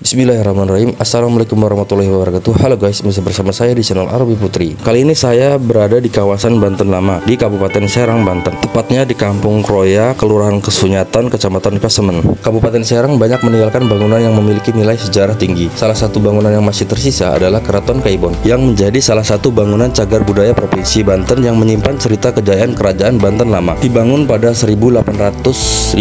Bismillahirrahmanirrahim. Assalamualaikum warahmatullahi wabarakatuh. Halo guys, masih bersama saya di channel Arabi Putri. Kali ini saya berada di kawasan Banten Lama di Kabupaten Serang, Banten. Tepatnya di Kampung Kroya, Kelurahan Kesunyatan, Kecamatan Kasemen. Kabupaten Serang banyak meninggalkan bangunan yang memiliki nilai sejarah tinggi. Salah satu bangunan yang masih tersisa adalah Keraton Kaibon, yang menjadi salah satu bangunan cagar budaya Provinsi Banten yang menyimpan cerita kejayaan Kerajaan Banten Lama. Dibangun pada 1815,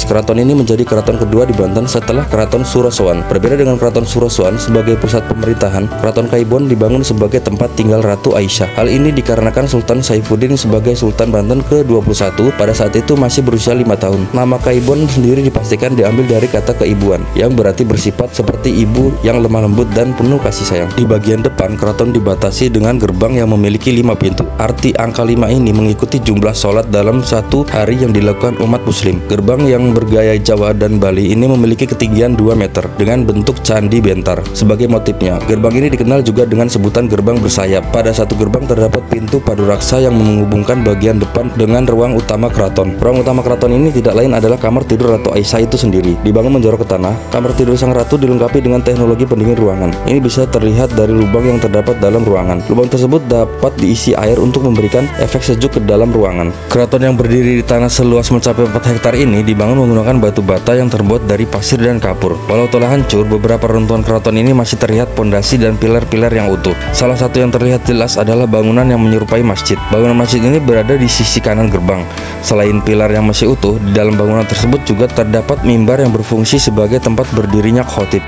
keraton ini menjadi keraton kedua di Banten setelah Keraton Surosowan. Berbeda dengan Keraton Surosowan sebagai pusat pemerintahan, Keraton Kaibon dibangun sebagai tempat tinggal Ratu Aisyah. Hal ini dikarenakan Sultan Saifuddin sebagai Sultan Banten ke-21 pada saat itu masih berusia 5 tahun. Nama Kaibon sendiri dipastikan diambil dari kata keibuan, yang berarti bersifat seperti ibu yang lemah lembut dan penuh kasih sayang. Di bagian depan, keraton dibatasi dengan gerbang yang memiliki 5 pintu. Arti angka 5 ini mengikuti jumlah sholat dalam satu hari yang dilakukan umat muslim. Gerbang yang bergaya Jawa dan Bali ini memiliki ketinggian 2 meter dengan bentuk candi bentar sebagai motifnya. Gerbang ini dikenal juga dengan sebutan gerbang bersayap. Pada satu gerbang terdapat pintu paduraksa yang menghubungkan bagian depan dengan ruang utama keraton. Ruang utama keraton ini tidak lain adalah kamar tidur Ratu Aisyah itu sendiri. Dibangun menjorok ke tanah, kamar tidur sang ratu dilengkapi dengan teknologi pendingin ruangan. Ini bisa terlihat dari lubang yang terdapat dalam ruangan. Lubang tersebut dapat diisi air untuk memberikan efek sejuk ke dalam ruangan. Keraton yang berdiri di tanah seluas mencapai 4 hektar ini dibangun menggunakan batu bata yang terbuat dari pasir dan kapur. Walau telah hancur, beberapa runtuhan keraton ini masih terlihat pondasi dan pilar-pilar yang utuh. Salah satu yang terlihat jelas adalah bangunan yang menyerupai masjid. Bangunan masjid ini berada di sisi kanan gerbang. Selain pilar yang masih utuh, di dalam bangunan tersebut juga terdapat mimbar yang berfungsi sebagai tempat berdirinya khotib.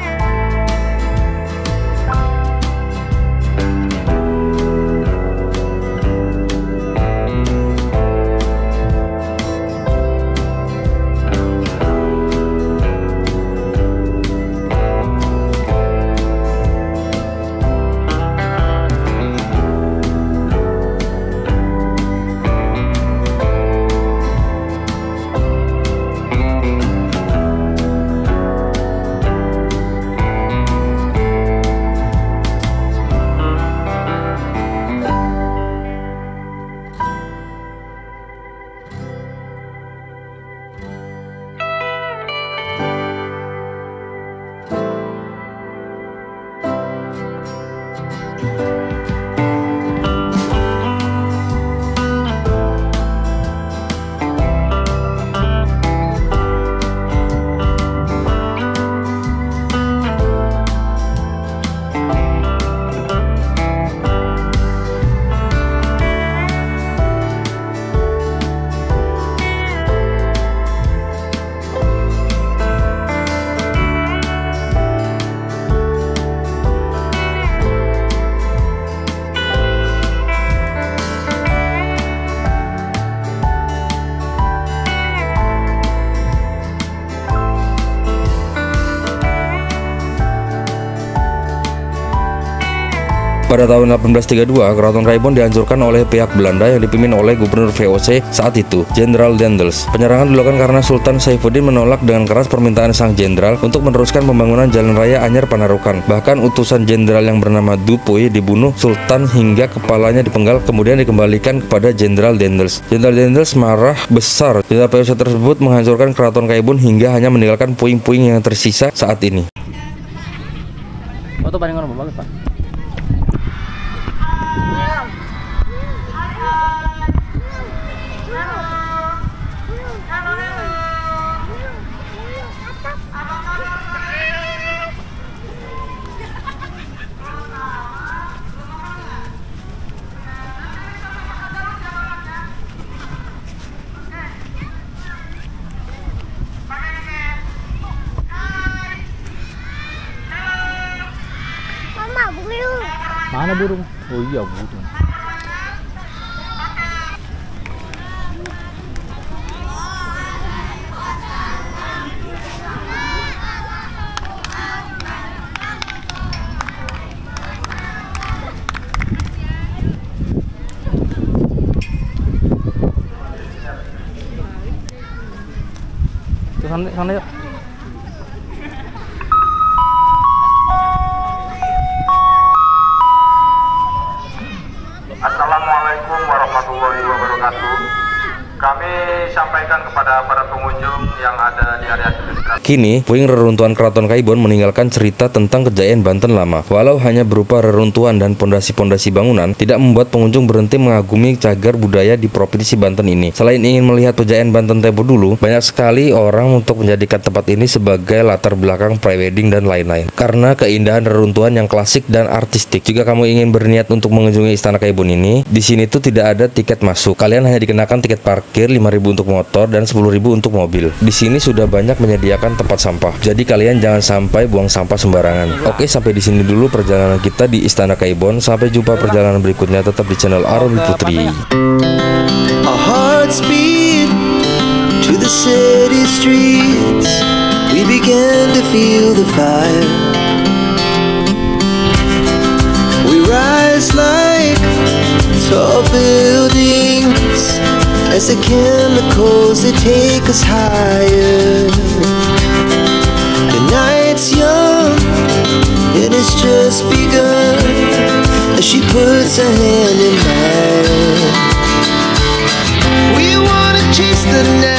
Pada tahun 1832, Keraton Kaibon dihancurkan oleh pihak Belanda yang dipimpin oleh Gubernur VOC saat itu, Jenderal Daendels. Penyerangan dilakukan karena Sultan Saifuddin menolak dengan keras permintaan sang jenderal untuk meneruskan pembangunan Jalan Raya Anyar Panarukan. Bahkan utusan jenderal yang bernama Dupuy dibunuh Sultan hingga kepalanya dipenggal kemudian dikembalikan kepada Jenderal Daendels. Jenderal Daendels marah besar. Jenderal VOC tersebut menghancurkan Keraton Kaibon hingga hanya meninggalkan puing-puing yang tersisa saat ini. Foto paling bagus, Pak. Mana burung? Oh iya, burung. Sana yuk. Assalamualaikum warahmatullahi wabarakatuh. Kami sampaikan kepada para pengunjung yang ada di area sekitar Kini, puing reruntuhan Keraton Kaibon meninggalkan cerita tentang kejayaan Banten lama. Walau hanya berupa reruntuhan dan pondasi-pondasi bangunan, tidak membuat pengunjung berhenti mengagumi cagar budaya di Provinsi Banten ini. Selain ingin melihat kejayaan Banten tempo dulu, banyak sekali orang untuk menjadikan tempat ini sebagai latar belakang prewedding dan lain-lain. Karena keindahan reruntuhan yang klasik dan artistik. Jika kamu ingin berniat untuk mengunjungi Istana Kaibon ini, di sini tuh tidak ada tiket masuk. Kalian hanya dikenakan tiket parkir 5.000 untuk motor dan 10.000 untuk mobil. Di sini sudah banyak menyediakan tempat sampah. Jadi kalian jangan sampai buang sampah sembarangan. Oke, sampai di sini dulu perjalanan kita di Istana Kaibon. Sampai jumpa perjalanan berikutnya, tetap di channel Arabi Putri. Our hearts beat to the city streets. We began to feel the fire. We rise like tall buildings as the chemicals they take us higher. The night's young and it's just begun as she puts her hand in mine. We wanna chase the night.